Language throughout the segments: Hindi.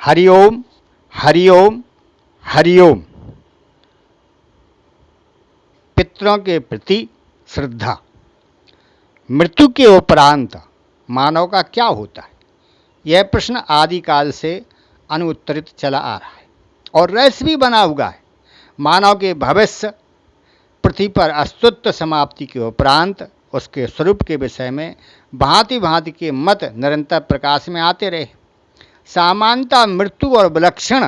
हरिओम हरिओम हरिओम। पितरों के प्रति श्रद्धा। मृत्यु के उपरांत मानव का क्या होता है, यह प्रश्न आदिकाल से अनुत्तरित चला आ रहा है और रहस्य भी बना हुआ है। मानव के भविष्य, पृथ्वी पर अस्तित्व समाप्ति के उपरांत उसके स्वरूप के विषय में भांति भांति के मत निरंतर प्रकाश में आते रहे। सामान्यतः मृत्यु और विलक्षण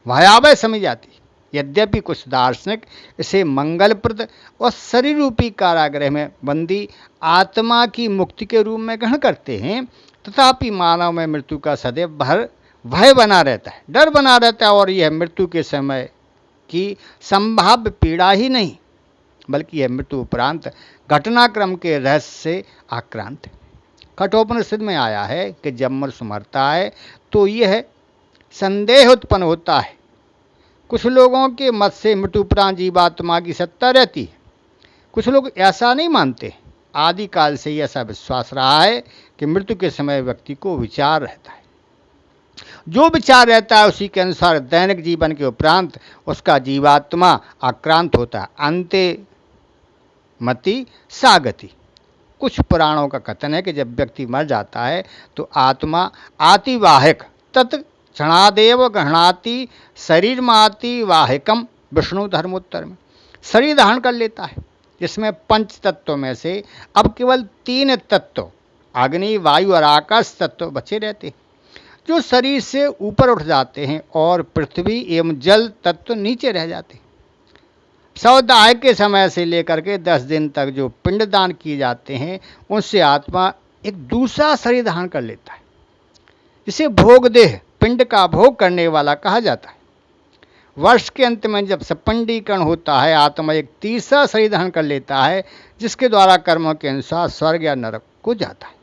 भयावह समझी जाती, यद्यपि कुछ दार्शनिक इसे मंगलप्रद और शरीर रूपी कारागृह में बंदी आत्मा की मुक्ति के रूप में ग्रहण करते हैं। तथापि मानव में मृत्यु का सदैव भय बना रहता है, डर बना रहता है, और यह मृत्यु के समय की संभाव्य पीड़ा ही नहीं, बल्कि यह मृत्यु उपरांत घटनाक्रम के रहस्य से आक्रांत है। कठोपनिषद में आया है कि जब मनुष्य मरता है तो यह संदेह उत्पन्न होता है। कुछ लोगों के मत से मृत्यु उपरांत जीवात्मा की सत्ता रहती है, कुछ लोग ऐसा नहीं मानते। आदिकाल से ही ऐसा विश्वास रहा है कि मृत्यु के समय व्यक्ति को विचार रहता है, जो विचार रहता है उसी के अनुसार दैनिक जीवन के उपरांत उसका जीवात्मा आक्रांत होता है। अंते मति सागति। कुछ पुराणों का कथन है कि जब व्यक्ति मर जाता है तो आत्मा आतिवाहिक तत् क्षणादेव गहनाति शरीर माति वाहिकम विष्णु धर्मोत्तर में शरीर धारण कर लेता है, जिसमें पंच तत्वों में से अब केवल 3 तत्व अग्नि, वायु और आकाश तत्व बचे रहते हैं, जो शरीर से ऊपर उठ जाते हैं, और पृथ्वी एवं जल तत्व नीचे रह जाते हैं। शवदाह के समय से लेकर के 10 दिन तक जो पिंडदान किए जाते हैं, उनसे आत्मा एक दूसरा शरीर धारण कर लेता है, जिसे भोगदेह, पिंड का भोग करने वाला कहा जाता है। वर्ष के अंत में जब सपिंडीकरण होता है, आत्मा एक तीसरा शरीर धारण कर लेता है, जिसके द्वारा कर्मों के अनुसार स्वर्ग या नरक को जाता है।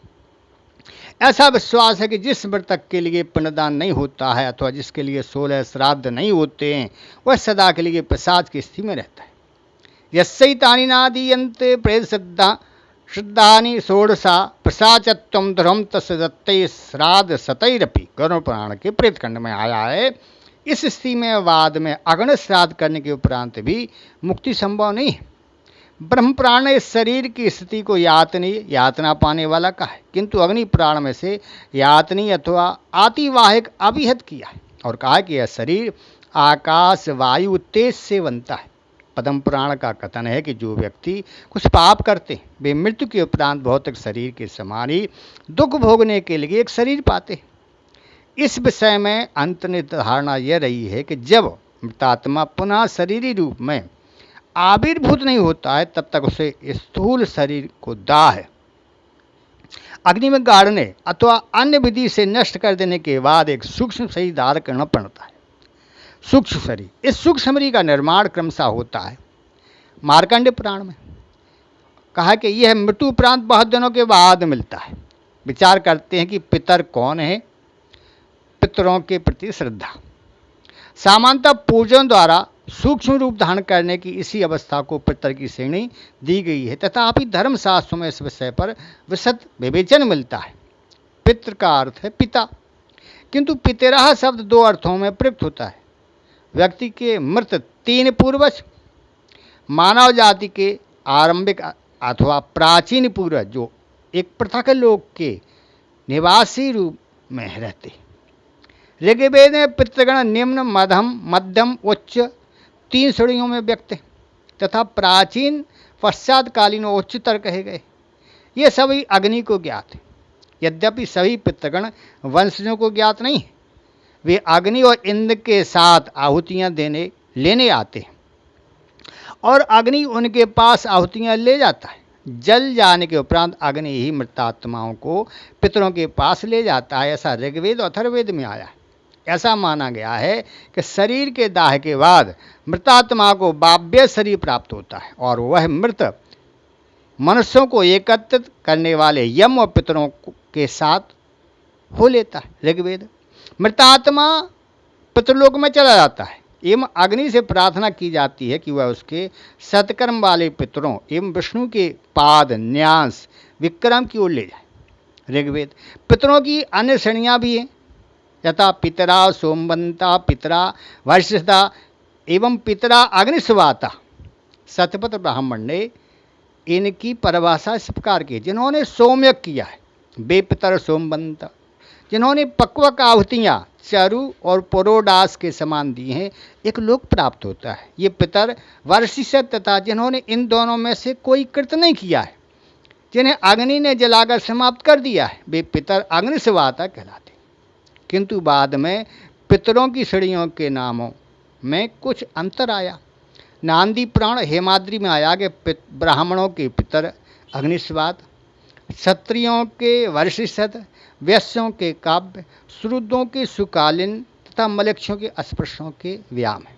ऐसा विश्वास है कि जिस मृतक के लिए पिंडदान नहीं होता है अथवा जिसके लिए 16 श्राद्ध नहीं होते हैं, वह सदा के लिए प्रसाद की स्थिति में रहता है। यस्यैतानि नादीयन्ते प्रेत श्रद्धानि षोडशा प्रसाचत्वं ध्रुवं तस्य दत्तैः श्राद्ध शतैरपि। गरुड़ पुराण के प्रेत खंड में आया है। इस स्थिति में बाद में अगणित श्राद्ध करने के उपरांत भी मुक्ति संभव नहीं है। ब्रह्म पुराण ने इस शरीर की स्थिति को यातना पाने वाला कहा है, किंतु अग्नि पुराण में से यातनी अथवा आतिवाहिक अभिहित किया है और कहा कि यह शरीर आकाश, वायु, तेज से बनता है। पद्म पुराण का कथन है कि जो व्यक्ति कुछ पाप करते हैं, वे मृत्यु के उपरांत भौतिक शरीर के समान ही दुख भोगने के लिए एक शरीर पाते हैं। इस विषय में अंतर्निहित धारणा यह रही है कि जब मृतात्मा पुनः शरीरी रूप में आविर्भूत नहीं होता है, तब तक उसे स्थूल शरीर को दाह, अग्नि में गाड़ने अथवा अन्य विधि से नष्ट कर देने के बाद एक सूक्ष्म शरीर धारण करना पड़ता है। सूक्ष्म शरीर, इस सूक्ष्म शरीर का निर्माण क्रमशः होता है। मार्कंडेय पुराण में कहा कि यह मृत्यु उपरांत बहुत दिनों के बाद मिलता है। विचार करते हैं कि पितर कौन है। पितरों के प्रति श्रद्धा। सामान्यतः पूजन द्वारा सूक्ष्म रूप धारण करने की इसी अवस्था को पितर की श्रेणी दी गई है, तथापि धर्मशास्त्रों में इस विषय पर विशद विवेचन मिलता है। पितृ का अर्थ है पिता, किंतु पितरः शब्द 2 अर्थों में प्रयुक्त होता है। व्यक्ति के मृत 3 पूर्वज, मानव जाति के आरंभिक अथवा प्राचीन पूर्वज जो एक पृथक लोक के निवासी रूप में रहते। ऋग्वेद में पितृगण निम्न, मध्यम, उच्च 3 श्रेणियों में व्यक्त है, तथा प्राचीन, पश्चातकालीन और उच्चतर कहे गए। ये सभी अग्नि को ज्ञात है, यद्यपि सभी पितृगण वंशजों को ज्ञात नहीं है। वे अग्नि और इंद्र के साथ आहुतियाँ लेने आते हैं और अग्नि उनके पास आहुतियाँ ले जाता है। जल जाने के उपरांत अग्नि ही मृतात्माओं को पितरों के पास ले जाता है। ऐसा ऋग्वेद और अथर्ववेद में आया है। ऐसा माना गया है कि शरीर के दाह के बाद मृतात्मा को बाह्य शरीर प्राप्त होता है और वह मृत मनुष्यों को एकत्रित करने वाले यम और पितरों के साथ हो लेता है। ऋग्वेद मृतात्मा पितृलोक में चला जाता है एवं अग्नि से प्रार्थना की जाती है कि वह उसके सत्कर्म वाले पितरों एवं विष्णु के पाद न्यास विक्रम की ओर ले जाए। ऋग्वेद पितरों की अन्य श्रेणियाँ भी हैं, यथा पितरा सोमवंता पितरा वर्षदा एवं पितरा अग्निस्वाता। सत्यपथ ब्राह्मण ने इनकी परिभाषा इस प्रकार की, जिन्होंने सोमयज्ञ किया है वे पितर सोमवंत, जिन्होंने पक्वक आहुतियाँ चरु और पुरोडास के समान दी हैं एक लोक प्राप्त होता है, ये पितर वर्षिष्ठ, तथा जिन्होंने इन दोनों में से कोई कृत नहीं किया है, जिन्हें अग्नि ने जलाकर समाप्त कर दिया है, वे पितर अग्निस्वाता कहलाते। किंतु बाद में पितरों की श्रेणियों के नामों में कुछ अंतर आया। नांदी पुराण हेमाद्री में आया कि ब्राह्मणों के पितर अग्निस्वात, क्षत्रियों के वर्षिष्ठ, वैश्यों के काव्य, शूद्रों के सुकालीन तथा मलेच्छों के अस्पृश्यों के व्याम है।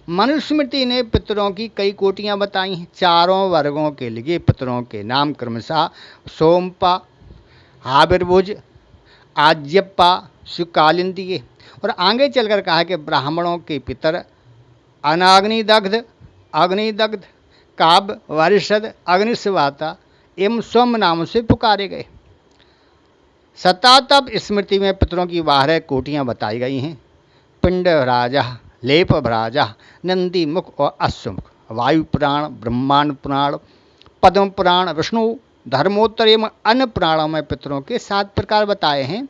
मनुस्मृति ने पितरों की कई कोटियां बताई हैं। चारों वर्गों के लिए पितरों के नाम क्रमशः सोमपा, हाबिर्भुज, आज्यप्पा, सुकालीन दिए, और आगे चलकर कहा कि ब्राह्मणों के पितर अनाग्निदग्ध, अग्निदग्ध, काव्य, वरिषद, अग्निस्वाता एवं सोम नाम से पुकारे गए। सतातप स्मृति में पितरों की 12 कोटियां बताई गई हैं। पिंडराजा, लेपभराजा, नंदी मुख और अश्वमुख, वायु पुराण, ब्रह्मांड पुराण, पद्म पुराण, विष्णु, धर्मोत्तर एवं अन्य पुराणों में पितरों के 7 प्रकार बताए हैं,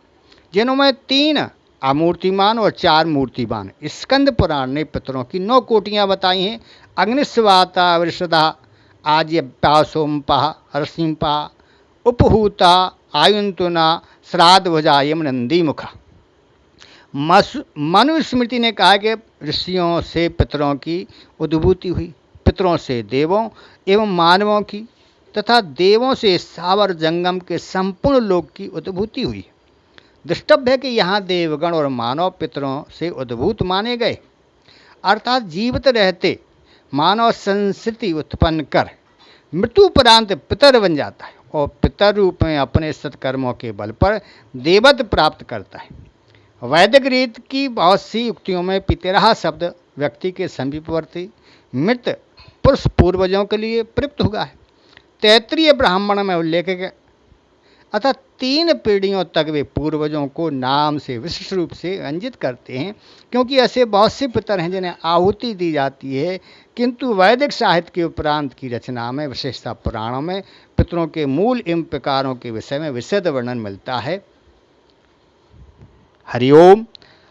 जिनमें 3 अमूर्तिमान और 4 मूर्तिमान। स्कंद पुराण ने पितरों की 9 कोटियां बताई हैं। अग्निस्वाता, वृषदा, आज्यप्पा, सोमपा, रसिम्पा, उपहूता, आयुंतुना, श्राद्धभुजा एवं नंदी मुखा। मनुस्मृति ने कहा कि ऋषियों से पितरों की उद्भूति हुई, पितरों से देवों एवं मानवों की तथा देवों से सावर जंगम के संपूर्ण लोक की उद्भूति हुई। दृष्टव्य है कि यहाँ देवगण और मानव पितरों से उद्भूत माने गए, अर्थात जीवित रहते मानव संस्कृति उत्पन्न कर मृत्युपरांत पितर बन जाता है और पितर रूप में अपने सत्कर्मों के बल पर देवत्व प्राप्त करता है। वैदिक रीत की बहुत सी युक्तियों में पितरः शब्द व्यक्ति के समीपवर्ती मृत पुरुष पूर्वजों के लिए प्रयुक्त हुआ है। तैत्रीय ब्राह्मण में उल्लेख है, अतः 3 पीढ़ियों तक वे पूर्वजों को नाम से विशिष्ट रूप से रंजित करते हैं, क्योंकि ऐसे बहुत से पितर हैं जिन्हें आहुति दी जाती है। किंतु वैदिक साहित्य के उपरांत की रचना में, विशेषतः पुराणों में, पितरों के मूल एवं प्रकारों के विषय में विशद वर्णन मिलता है। हरिओम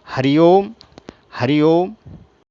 हरिओम हरिओम।